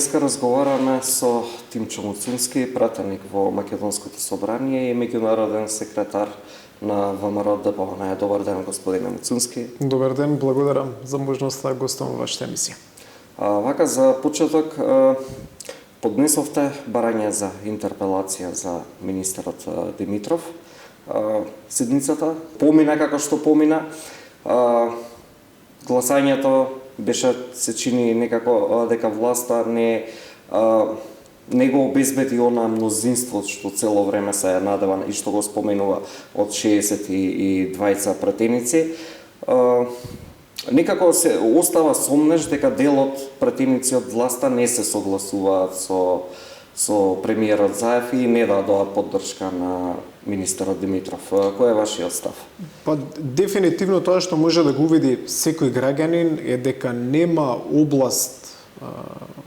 Денеска разговараме со Тимчо Муцунски, пратеник во Македонското собрание и меѓународен секретар на ВМРО ДПМН. Добар ден, господине Муцунски. Добар ден, благодарам за можноста да гостувам во вашата емисија. Вака за почеток поднесовте барање за интерпелација за министерот Димитров. Седницата помина како што помина. Гласањето беше, се чини некако дека власта не го обезбеди она мнозинство што цело време се надева и што го споменува од 62 пратеници. Некако се остава сомнеш дека дел од пратеници од власта не се согласуваат со премиерот Заев и не дадоа поддршка на министерот Димитров. Кој е вашиот став? Па дефинитивно тоа што може да го увиди секој граѓанин е дека нема област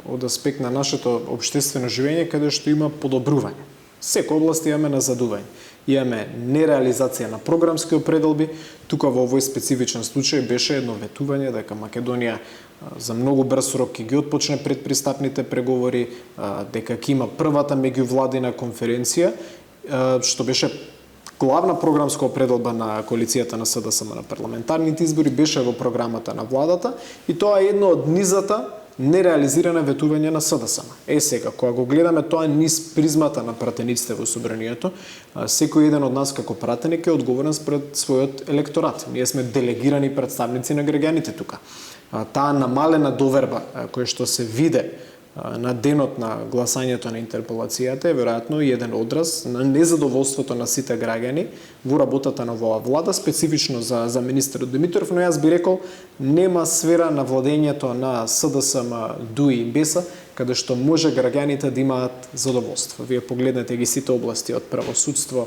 од аспект на нашето општествено живење каде што има подобрување. Секој област имаме назадување. Имаме нереализација на програмски определби. Тука во овој специфичен случај беше едно ветување дека Македонија за многу брз рок ќе ги отпочне предпристапните преговори, дека ќе има првата меѓувладина конференција, што беше главна програмска определба на коалицијата на СДСМ на парламентарните избори, беше во програмата на владата и тоа е едно од низата нереализирана ветување на СДСМ. Сега, кога го гледаме тоа низ призмата на пратениците во собранието, секој еден од нас како пратеник е одговорен спред својот електорат. Ние сме делегирани представници на граѓаните тука. Таа намалена доверба која што се виде на денот на гласањето на интерпелацијата е веројатно еден одраз на незадоволството на сите граѓани во работата на оваа влада, специфично за министерот Димитров, но јас би рекол нема сфера на владењето на СДСМ, ДУИ и БЕСА каде што може граѓаните да имаат задоволство. Вие погледнете ги сите области од правосудство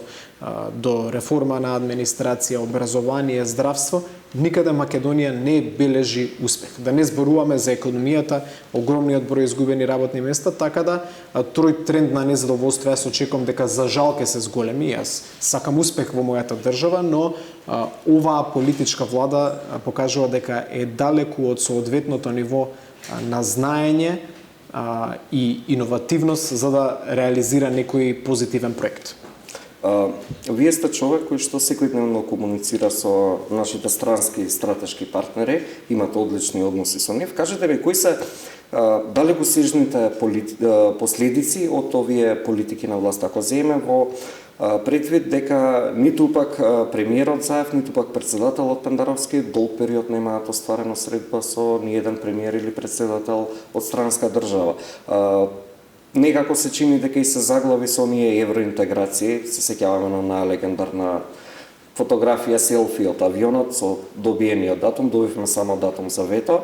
до реформа на администрација, образование, здравство, никаде Македонија не бележи успех. Да не зборуваме за економијата, огромниот број изгубени работни места, така да тој тренд на незадоволство јас очекувам дека за жал ќе се зголеми. Јас сакам успех во мојата држава, но оваа политичка влада покажува дека е далеку од соодветното ниво на знаење и иновативност за да реализира некој позитивен проект. Вие сте човек кој што секојдневно комуницира со нашите странски стратешки партнери, имате одлични односи со нив. Кажете ми, кои се далекосежните последици од овие политики на власт, ако земеме во предвид дека ниту пак премиерот Заев, ниту пак председателот Пендаровски долг период немаат остварено средба со ниеден премиер или председател од странска држава. Некако се чини дека и се заглави со оние евроинтеграции, се сеќаваме на легендарна фотографија селфи од авионот со добиениот датум, добивме само датум за вето.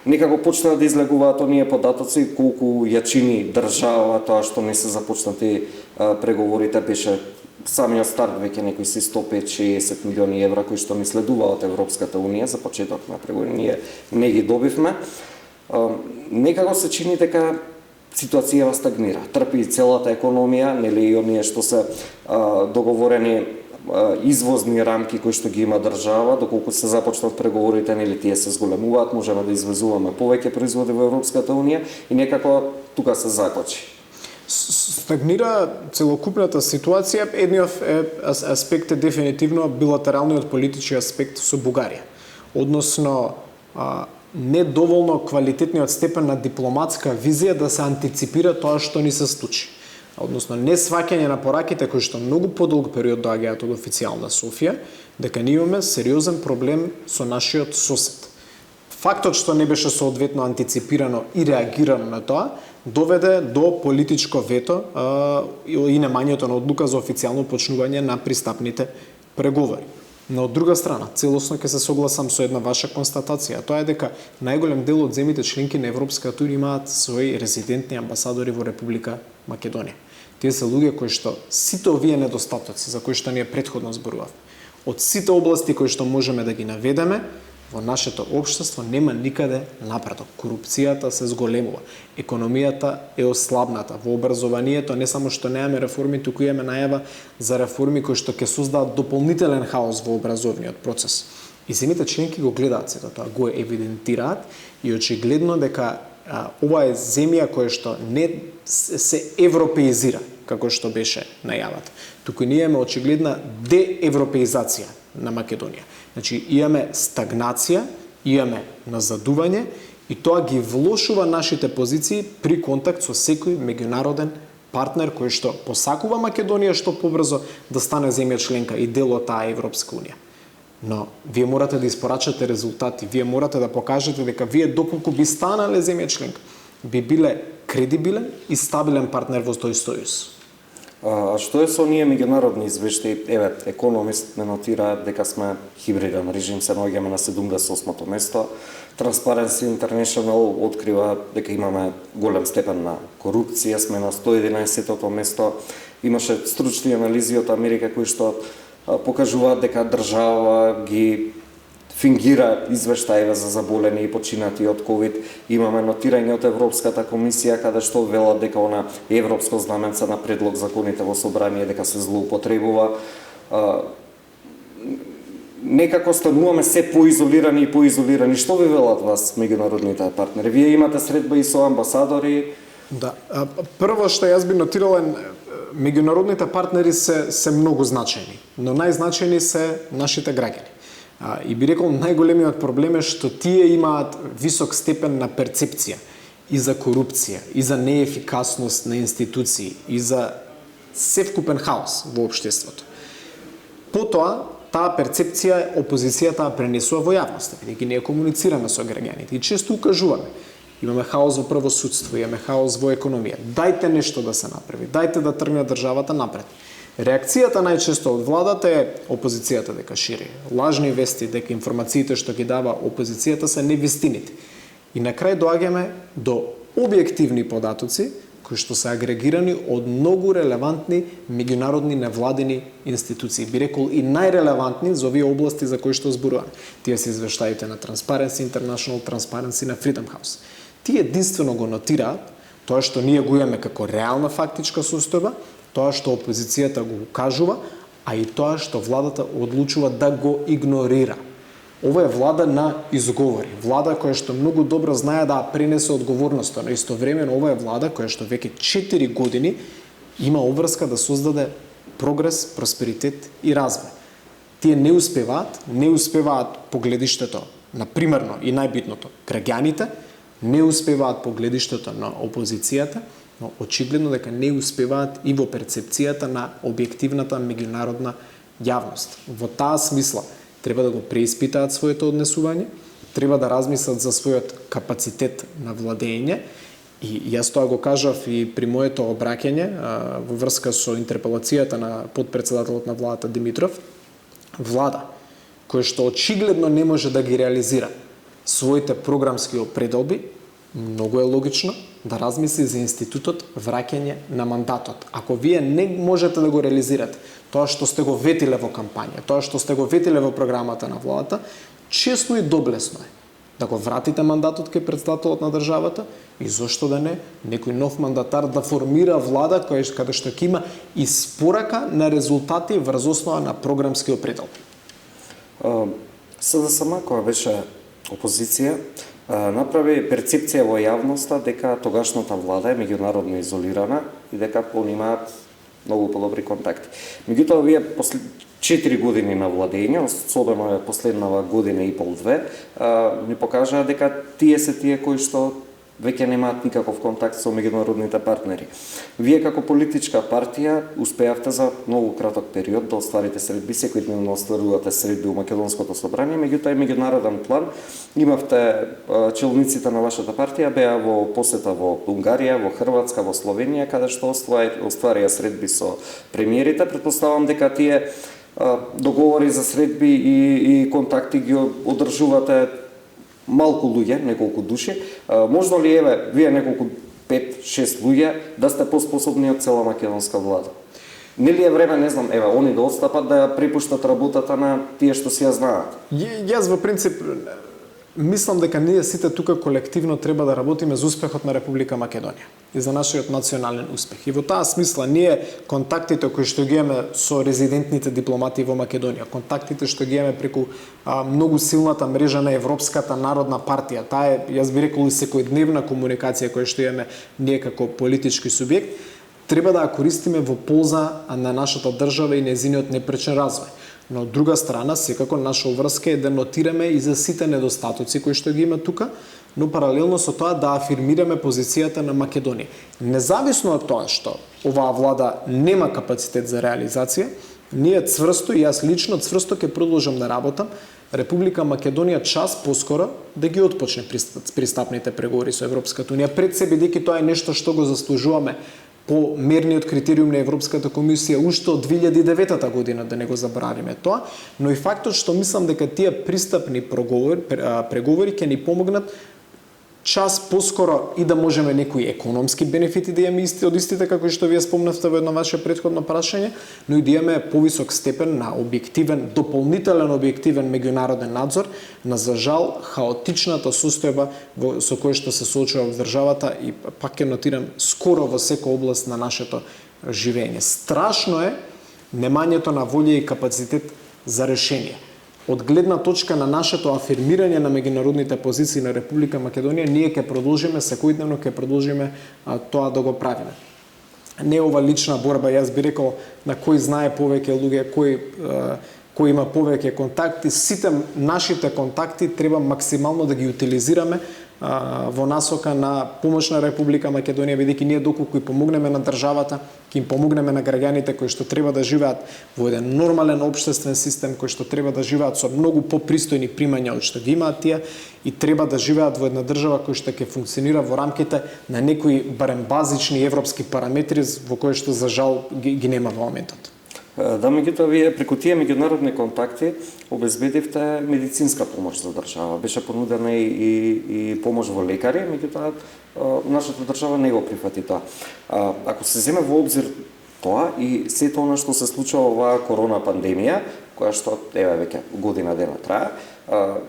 Некако почнаа да излегуваат оние податоци колку ја чини држава тоа што не се започнати преговорите, беше самиот старт веќе некои 105-60 милиони евра кои што ни следува од Европската унија за почеток на преговори, ние не ги добивме. Некако се чини дека ситуацијава стагнира. Трпи целата економија, нели и оние што се договорени извозни рамки кои што ги има држава, доколку се започнат преговорите, нели тие се зголемуваат, можеме да извезуваме повеќе производи во Европската унија и некако тука се закочи. Стагнира целокупната ситуација. Едниот аспект е дефинитивно билатералниот политички аспект со Бугарија. Односно, недоволно квалитетниот степен на дипломатска визија да се антиципира тоа што ни се случи. Односно, не сваќање на пораките кои што многу подолг период доаѓаат од официјална Софија, дека ние имаме сериозен проблем со нашиот сосед. Фактот што не беше соодветно антиципирано и реагирано на тоа, доведе до политичко вето и немањето на одлука за официјално почнување на пристапните преговори. Но од друга страна, целосно ќе се согласам со една ваша констатација, тоа е дека најголем дел од земјите членки на Европската унија имаат своји резидентни амбасадори во Република Македонија. Тие се луѓе кои што сите овие недостатоци за кои што ние претходно зборувавме, од сите области кои што можеме да ги наведеме, во нашето општество нема никаде напредок. Корупцијата се зголемува, економијата е ослабната, во образованието не само што немаме реформи, туку имаме најава за реформи кои што ќе создадат дополнителен хаос во образовниот процес. И земјите членки го гледаат сето тоа, го евидентираат и очигледно дека ова е земја која што не се европеизира, како што беше најавата. Туку ние имаме очигледна деевропеизација на Македонија. Значи, имаме стагнација, имаме назадување и тоа ги влошува нашите позиции при контакт со секој меѓународен партнер кој што посакува Македонија што побрзо да стане земја членка и дел од таа Европска унија. Но вие морате да испорачате резултати, вие морате да покажете дека вие доколку би станале земја членка, би биле кредибилен и стабилен партнер во тој сојуз. А што е со оние меѓународни извештаи? Еве, Економист ме нотира дека сме хибриден режим, се наоѓаме на 78-то место. Transparency International открива дека имаме голем степен на корупција, сме на 111-то место. Имаше стручни анализи од Америка кои што покажуваат дека држава ги фингира извештаи за заболени и починати од ковид. Имаме нотирање од Европската комисија каде што велат дека она европско знаменце на предлог законите во собрание дека се злоупотребува. Некако стануваме се поизолирани и поизолирани. Што ви велат вас меѓународните партнери? Вие имате средба и со амбасадори. Да, прво што јас би нотирал е меѓународните партнери се многу значајни, но најзначајни се нашите граѓани. И би рекол најголемиот проблем е што тие имаат висок степен на перцепција и за корупција, и за неефикасност на институции, и за севкупен хаос во општеството. Потоа, таа перцепција опозицијата пренесува во јавноста, бидејќи ние комуницираме со граѓаните и често укажуваме. Имаме хаос во правосудство, имаме хаос во економија. Дајте нешто да се направи, дајте да тргне државата напред. Реакцијата најчесто од владата е опозицијата дека шири лажни вести, дека информациите што ги дава опозицијата се невистините. И на крај доаѓаме до објективни податоци кои што се агрегирани од многу релевантни меѓународни невладини институции. Би рекол и најрелевантни за овие области за кои што зборуваме. Тие се извештаите на Transparency International, Transparency на Freedom House. Тие единствено го нотираат тоа што ние го имаме како реална фактичка состојба, тоа што опозицијата го кажува, а и тоа што владата одлучува да го игнорира. Ова е влада на изговори, влада која што многу добро знае да пренесе одговорноста, но истовремено ова е влада која што веќе 4 години има обврска да создаде прогрес, просперитет и развој. Тие не успеваат по гледиштето на примерно и најбитното граѓаните, не успеваат по гледиштето на опозицијата, но очигледно дека не успеваат и во перцепцијата на објективната меѓународна јавност. Во таа смисла треба да го преиспитаат своето однесување, треба да размислат за својот капацитет на владење и јас тоа го кажав и при моето обраќање во врска со интерпелацијата на потпредседателот на владата Димитров. Влада која што очигледно не може да ги реализира своите програмски определби, многу е логично да размисли за институтот враќање на мандатот. Ако вие не можете да го реализирате тоа што сте го ветиле во кампања, тоа што сте го ветиле во програмата на владата, честно и доблесно е да го вратите мандатот кај претседателот на државата и зошто да не некој нов мандатар да формира влада каде што ќе има испорака на резултати врз основа на програмски определби. СДСМ која беше опозиција направи перцепција во јавноста дека тогашната влада е меѓународно изолирана и дека они имаат многу подобри контакти. Меѓутоа, вие после 4 години на владење, особено е последнава година и пол-две, ни покажаа дека тие се тие кои што веќе немаат никаков контакт со меѓународните партнери. Вие како политичка партија успеавте за многу краток период да остварите средби, секојдневно остварувате средби во Македонското собрание, меѓутоа и меѓународен план имавте челниците на вашата партија беа во посета во Унгарија, во Хрватска, во Словенија, каде што остварија средби со премиерите. Претпоставам дека тие договори за средби и контакти ги одржувате малку луѓе, неколку души. Можно ли еве вие неколку 5-6 луѓе да сте поспособни од цела македонска влада? Нели е време, не знам, еве они да отстапат да ја препуштат работата на тие што си ја знаат? Јас во принцип мислам дека ние сите тука колективно треба да работиме за успехот на Република Македонија и за нашиот национален успех. И во таа смисла ние контактите кои што ги имаме со резидентните дипломати во Македонија, контактите што ги имаме преку многу силната мрежа на Европската народна партија, таа е, јас би рекол, секојдневна комуникација која што имаме ние како политички субјект, треба да ја користиме во полза на нашата држава и нејзиниот непречен развој. Но од друга страна, секако наша обврска е да нотираме и за сите недостатоци кои што ги има тука, но паралелно со тоа да афирмираме позицијата на Македонија. Независно од тоа што оваа влада нема капацитет за реализација, ние цврсто и јас лично цврсто ќе продолжам да работам Република Македонија час поскоро да ги отпочне пристапните преговори со Европската унија, пред се бидејќи тоа е нешто што го заслужуваме по мерниот критериум на Европската комисија уште од 2009 година, да не го заборавиме тоа, но и фактот што мислам дека тие пристапни преговори ќе ни помогнат час поскоро и да можеме некои економски бенефити да имаме од истите, како што вие спомнавте во едно ваше претходно прашање, но и да имаме повисок степен на објективен, дополнителен објективен меѓународен надзор на, за жал, хаотичната состојба со која што се соочува државата и пак ќе нотирам скоро во секоја област на нашето живење. Страшно е немањето на волја и капацитет за решение. Од гледна точка на нашето афирмирање на меѓународните позиции на Република Македонија, ние ќе продолжиме, секојдневно ќе продолжиме тоа да го правиме. Не ова лична борба, јас би рекол, на кој знае повеќе луѓе, кој има повеќе контакти, сите нашите контакти треба максимално да ги утилизираме во насока на помош на Република Македонија, бидејќи ние доколку и помогнеме на државата, ќе им помогнеме на граѓаните кои што треба да живеат во еден нормален општествен систем, кои што треба да живеат со многу попристојни примања од што ги имаат тие и треба да живеат во една држава која што ќе функционира во рамките на некои барем базични европски параметри во кои што за жал ги нема во моментот. Да, меѓутоа вие преку тие меѓународни контакти обезбедивте медицинска помош за држава. Беше понудена и помош во лекари, меѓутоа нашата држава не го прифати тоа. Ако се земе во обзир тоа и сето она што се случува оваа корона пандемија, која што еве веќе година дена трае,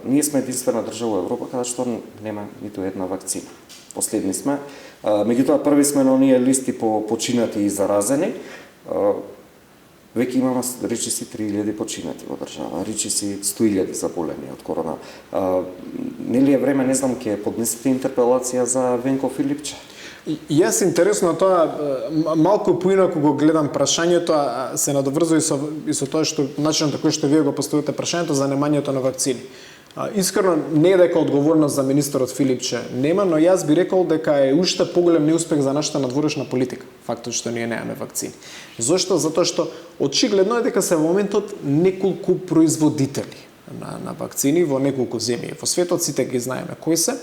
ние сме единствена држава во Европа каде што нема ниту една вакцина. Последни сме, меѓутоа први сме на оние листи по починати и заразени. Веќе имаме речиси 3000 починати во држава, речиси 100.000 заболени од корона. Нели е време, не знам, ќе поднесете интерпелација за Венко Филипче? Јас интересно тоа, малку поинаку го гледам прашањето, се надоврзува и со тоа што начинот на кој што вие го поставувате прашањето за немањето на вакцини. Искрено, не е дека одговорност за министерот Филипче нема, но јас би рекол дека е уште поголем неуспех за нашата надворешна политика, фактот што ние немаме вакцини. Зошто? Затоа што очигледно е дека се во моментот неколку производители на вакцини во неколку земји во светот, сите ги знаеме кои се.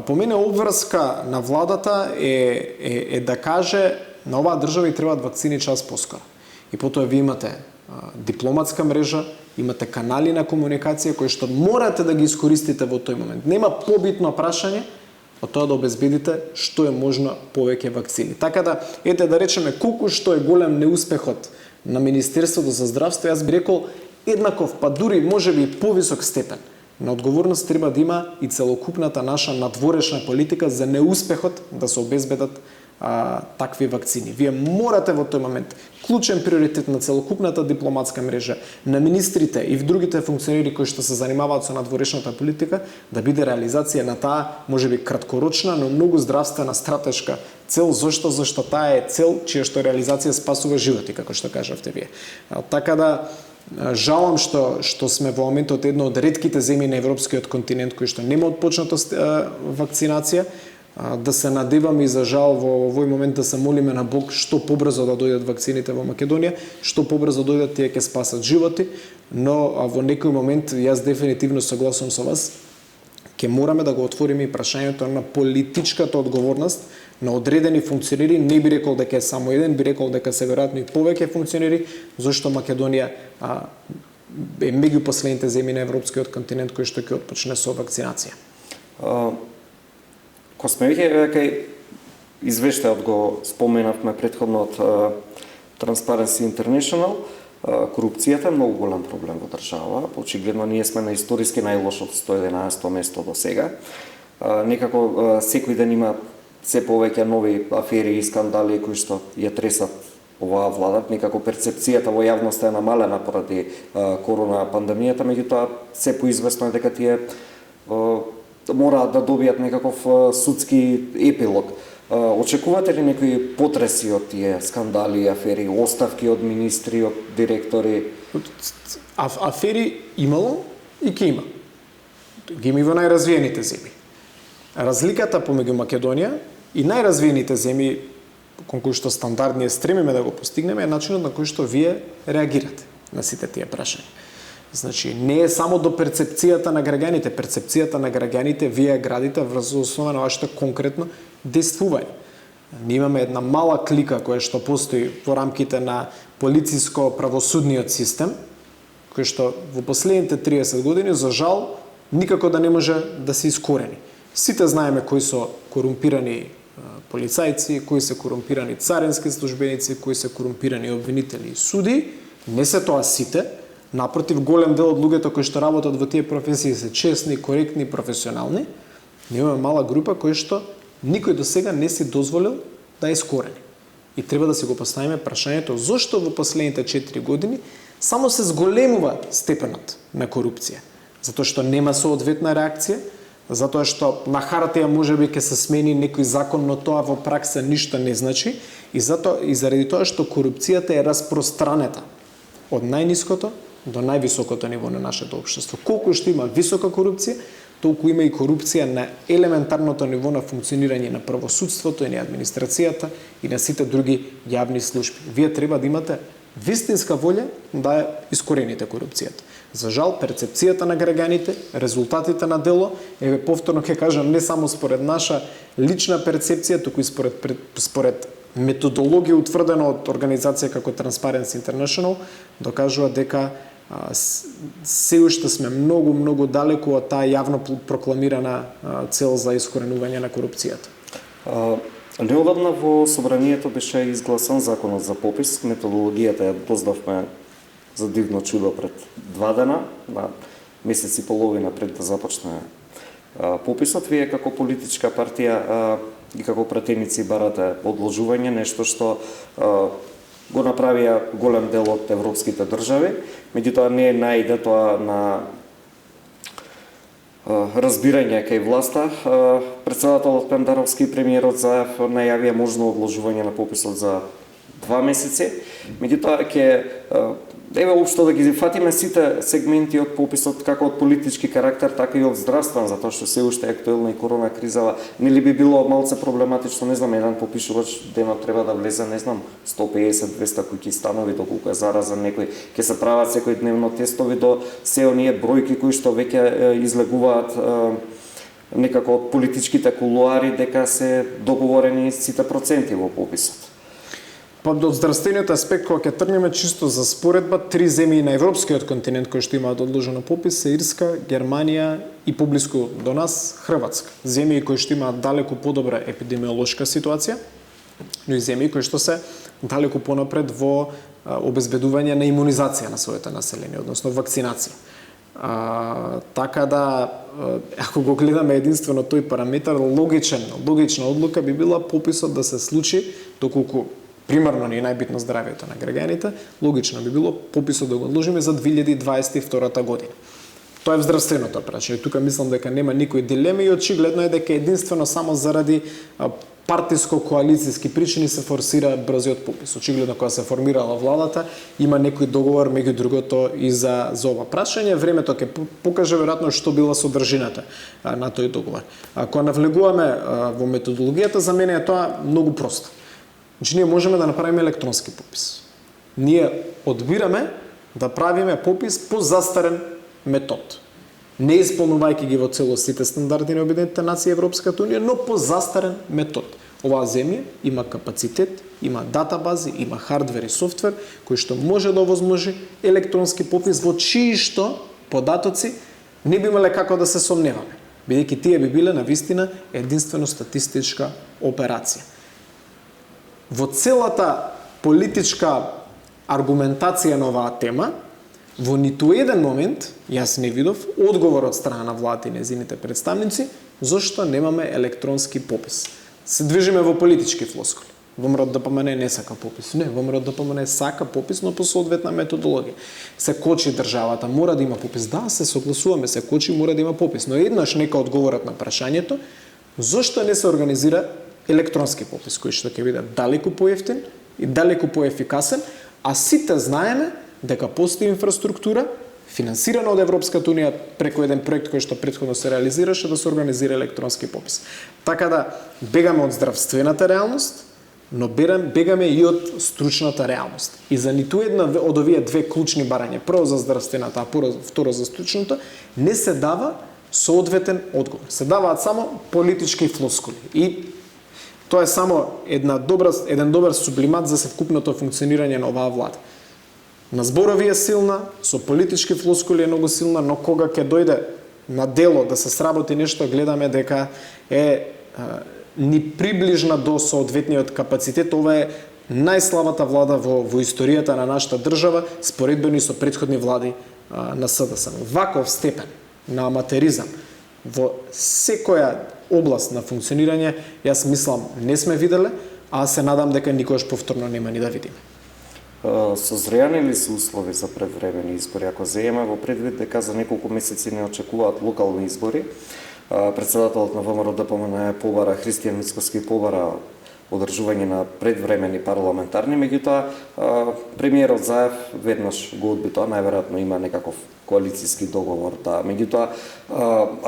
По мене обврска на владата е да каже на оваа држава и требаат вакцини час поскоро. И потоа ви имате дипломатска мрежа, имате канали на комуникација кои што морате да ги искористите во тој момент. Нема побитно прашање од тоа да обезбедите што е можно повеќе вакцини. Така да, ете да речеме колку што е голем неуспехот на Министерството за здравство, јас би рекол еднаков, па дури можеби повисок степен на одговорност треба да има и целокупната наша надворешна политика за неуспехот да се обезбедат такви вакцини. Вие морате во тој момент клучен приоритет на целокупната дипломатска мрежа, на министрите и в другите функционери кои што се занимаваат со надворешната политика, да биде реализација на таа можеби краткорочна, но многу здравствена стратешка цел. Зошто таа е цел чија што реализација спасува животи, како што кажавте вие. Така да жалам што сме во моментот една од ретките земји на европскиот континент кои што нема отпочната вакцинација. Да се надеваме и за жал во овој момент да се молиме на Бог што побрзо да дојдат вакцините во Македонија, што побрзо дојдат, тие ќе спасат животи, но во некој момент јас дефинитивно согласувам со вас, ќе мораме да го отвориме и прашањето на политичката одговорност на одредени функционери. Не би рекол дека е само еден, би рекол дека се веројатно и повеќе функционери, зашто Македонија е меѓу последните земји на европскиот континент кои што ќе отпочне со вакцинација. Ко сме веќе извештајот го споменавме претходно од Transparency International, Корупцијата е многу голем проблем во држава. Очигледно ние сме на историски најлошото 111 место до сега. Некако секој ден има се повеќе нови афери и скандали кои што ја тресат оваа влада. Некако перцепцијата во јавноста е намалена поради корона пандемијата, меѓутоа се поизвестно е дека тие мораат да добијат некаков судски епилог. Очекувате ли некои потреси од тие скандали, афери, оставки од министри, од директори? Афери имало и ќе има. Ги има и во најразвиените земји. Разликата помеѓу Македонија и најразвиените земји кон кои што стандард ние стремиме да го постигнеме е начинот на кој што вие реагирате на сите тие прашања. Значи, не е само до перцепцијата на граѓаните. Перцепцијата на граѓаните вие градите врз основа на вашето конкретно действување. Ние имаме една мала клика која што постои во рамките на полициско-правосудниот систем, кој што во последните 30 години, за жал, никако да не може да се искорени. Сите знаеме кои се корумпирани полицајци, кои се корумпирани царински службеници, кои се корумпирани обвинители и суди. Не се тоа сите. Напротив, голем дел од луѓето кои што работат во тие професии се честни, коректни, професионални. Ние имаме мала група кои што никој до сега не си дозволил да искорени. И треба да си го поставиме прашањето зошто во последните 4 години само се зголемува степенот на корупција. Затоа што нема соодветна реакција, затоа што на хартија можеби ќе се смени некој закон, но тоа во пракса ништо не значи, и заради тоа што корупцијата е распространета од најниското до највисокото ниво на нашето општество. Колку што има висока корупција, толку има и корупција на елементарното ниво на функционирање на правосудството и на администрацијата и на сите други јавни служби. Вие треба да имате вистинска волја да ја искорените корупцијата. За жал, перцепцијата на граѓаните, резултатите на дело, повторно ќе кажам, не само според наша лична перцепција, туку и според методологија утврдена од организација како Transparency International, докажува дека се уште сме многу далеку од таа јавно прокламирана цел за искоренување на корупцијата. Неодамна во собранието беше изгласан законот за попис. Методологијата ја дознавме за дивно чудо пред 2 дена, на месец и половина пред да започне пописот. Вие како политичка партија и како пратеници барате одложување, нешто што го направија голем дел од европските држави, меѓутоа не е најде тоа на разбирање кај власта. Претседателот Пендаровски и премиерот Заев најавија можно одложување на пописот за 2 месеци, меѓутоа ќе општо да ги фатиме сите сегменти од пописот, како од политички карактер, така и од здравствен, затоа што се уште е актуелна и корона кризава. Нели би било малце проблематично, не знам, еден попишувач денот треба да влезе, не знам, 150-200 куќи станови, доколку е заразен некој, ќе се прават секој дневно тестови до се оние бројки кои што веќе излегуваат некако од политичките кулуари дека се договорени сите проценти во пописот. Па до здравствениот аспект, кога ќе тргнеме чисто за споредба, 3 земји на европскиот континент кои што имаат одложено попис се Ирска, Германија и поблиску до нас Хрватска. Земји кои што имаат далеку подобра епидемиолошка ситуација, но и земји кои што се далеку понапред во обезбедување на имунизација на своето население, односно вакцинација. Така да, ако го гледаме единствено тој параметар, логична одлука би била пописот да се случи доколку примарно ни е најбитно здравјето на граѓаните, логично би било пописот да го одложиме за 2022 година. Тоа е здравственото прашање. Тука мислам дека нема никој дилеми и очигледно е дека единствено само заради партиско-коалицијски причини се форсира брзиот попис. Очигледно кога се формирала владата, има некој договор меѓу другото и за ова прашање. Времето ќе покаже веројатно што била содржината на тој договор. Кога навлегуваме во методологијата, за мене е тоа многу просто. Значи, ние можеме да направиме електронски попис. Ние одбираме да правиме попис по застарен метод. Не исполнувајќи ги во целост сите стандарди на Обединетите нации и Европската унија, но по застарен метод. Оваа земја има капацитет, има датабази, има хардвер и софтвер, кој што може да овозможи електронски попис во чии што податоци не би имале како да се сомневаме, бидејќи тие би биле навистина единствено статистичка операција. Во целата политичка аргументација на оваа тема, во ниту еден момент, јас не видов одговор од страна на владата и незините представници, зошто немаме електронски попис. Се движиме во политички флоскули. ВМРО ДПМН не сака попис. Не, ВМРО ДПМН сака попис, но по соодветна методологија. Се кочи државата, мора да има попис. Да, се согласуваме, се кочи, мора да има попис. Но еднаш нека одговорат на прашањето, зошто не се организира електронски попис, кој што ќе биде далеку поевтин и далеку поефикасен, а сите знаеме дека постои инфраструктура финансирана од Европската унија преку еден проект кој што претходно се реализираше да се организира електронски попис. Така да бегаме од здравствената реалност, но бегаме и од стручната реалност. И за ниту една од овие две клучни барања, прво за здравствената, а второ за стручното, не се дава соодветен одговор. Се даваат само политички флоскули. И тоа е само еден добар сублимат за севкупното функционирање на оваа влада. На зборови е силна, со политички флоскули е многу силна, но кога ќе дојде на дело да се сработи нешто, гледаме дека е ни приближна до соодветниот капацитет. Ова е најслабата влада во историјата на нашата држава, споредбени со претходни влади на СДСМ. Ваков степен на аматеризам во секоја област на функционирање, јас мислам, не сме виделе, а се надам дека никогаш повторно нема ни да видиме. Созреани ли се услови за предвремени избори? Ако земеме во предвид дека за неколку месеци не очекуваат локални избори, председателот на ВМРО ДПМН побара, Христијан Мицкоски побара одржување на предвремени парламентарни, меѓутоа премиерот Заев веднаш го одби тоа, најверојатно има некаков коалициски договор, меѓутоа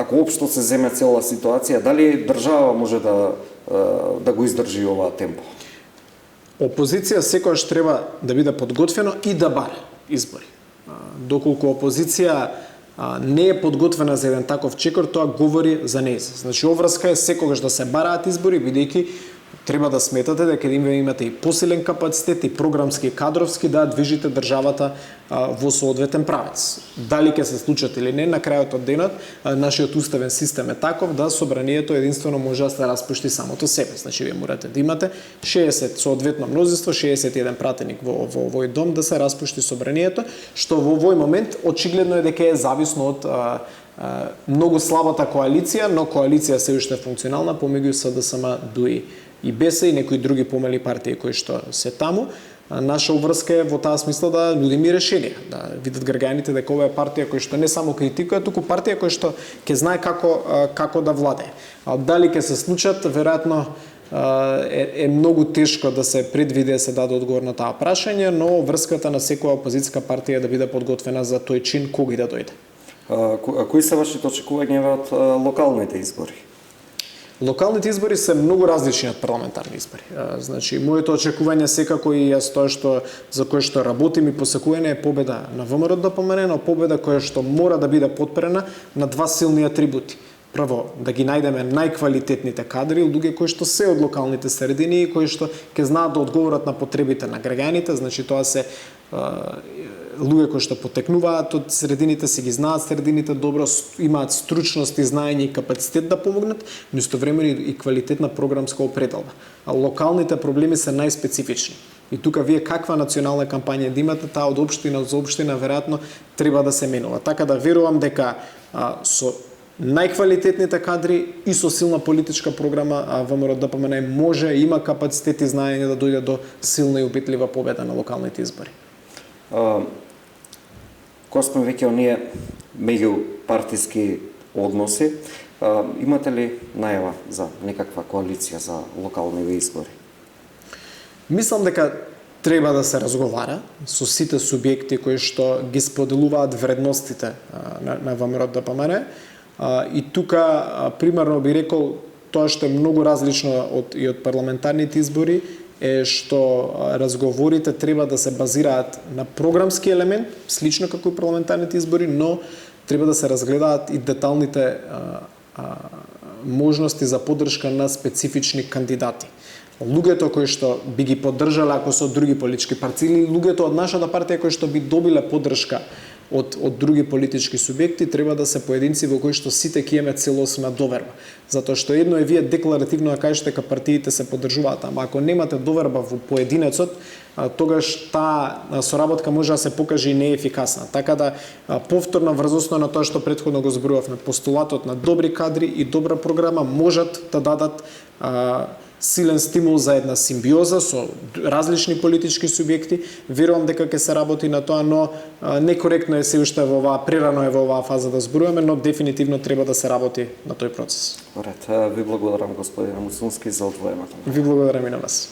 ако општо се земе цела ситуација, дали држава може да го издржи оваа темпо? Опозиција секогаш треба да биде подготвено и да бара избори. Доколку опозиција не е подготвена за еден таков чекор, тоа говори за нејза. Значи, оврска е секогаш да се бараат избори, бидејќи треба да сметате дека имате и посилен капацитет и програмски и кадровски да движите државата во соодветен правец. Дали ќе се случат или не, на крајот од денот нашиот уставен систем е таков да собранието единствено може да се распушти самото себе. Значи, вие морате да имате 60 соодветно мнозинство, 61 пратеник во овој дом да се распушти собранието, што во овој момент очигледно е дека е зависно од многу слабата коалиција, но коалиција се уште функционална помеѓу СДСМ, ДУИ и БЕС и некои други помали партии кои што се таму. Наша обврска е во таа смисла да нудиме решенија, да видат граѓаните дека ова е партија која што не само критикува, туку партија која што ќе знае како да владее. А дали ќе се случат, веројатно е многу тешко да се предвиди да се даде одговор на таа прашање, но врската на секоја опозицијска партија е да биде подготвена за тој чин кога и да дојде. Кои се вашите очекувања од локалните избори? Локалните избори се многу различни од парламентарни избори. Значи, моето очекување секако и јас тоа за кое што работим и посекуваме е победа на ВМРО ДПМН, но победа која што мора да биде потпрена на два силни атрибути. Прво, да ги најдеме најквалитетните кадри, луѓе кои што се од локалните средини и кои што ќе знаат да одговорат на потребите на граѓаните, значи тоа се луѓе кои што потекнуваат од средините, си ги знаат средините добро, имаат стручност и знаење и капацитет да помогнат, но истовремено и квалитетна програмска определба. А локалните проблеми се најспецифични. И тука вие каква национална кампања да имате, таа од општина за општина веројатно треба да се менува. Така да верувам дека со најквалитетните кадри и со силна политичка програма ВМРО ДПМН може, има капацитет и знаење да дојде до силна и убедлива победа на локалните избори. Кога сме веќе оние меѓупартиски односи, имате ли најава за некаква коалиција за локални избори? Мислам дека треба да се разговара со сите субјекти кои што ги споделуваат вредностите на ВМРО ДПМН. И тука, примерно би рекол, тоа што е многу различно од парламентарните избори е што разговорите треба да се базираат на програмски елемент, слично како и парламентарните избори, но треба да се разгледаат и деталните можности за поддршка на специфични кандидати. луѓето кои што би ги поддржале ако се од други политички партии или луѓето од нашата партија кои што би добиле поддршка од други политички субјекти, треба да се поединци во кои што сите ќе имаме целосна доверба. Затоа што едно е вие декларативно да кажете дека партиите се поддржуваат, ама ако немате доверба во поединецот, тогаш таа соработка може да се покаже и неефикасна. Така да повторно врз основа на тоа што претходно го зборувавме, постулатот на добри кадри и добра програма можат да дадат силен стимул за една симбиоза со различни политички субјекти. Верувам дека ќе се работи на тоа, но некоректно е се уште во оваа, прерано е во оваа фаза да зборуваме, но дефинитивно треба да се работи на тој процес. Ред, ви благодарам господине Мусунски за одвоеното. Ви благодарам и на вас.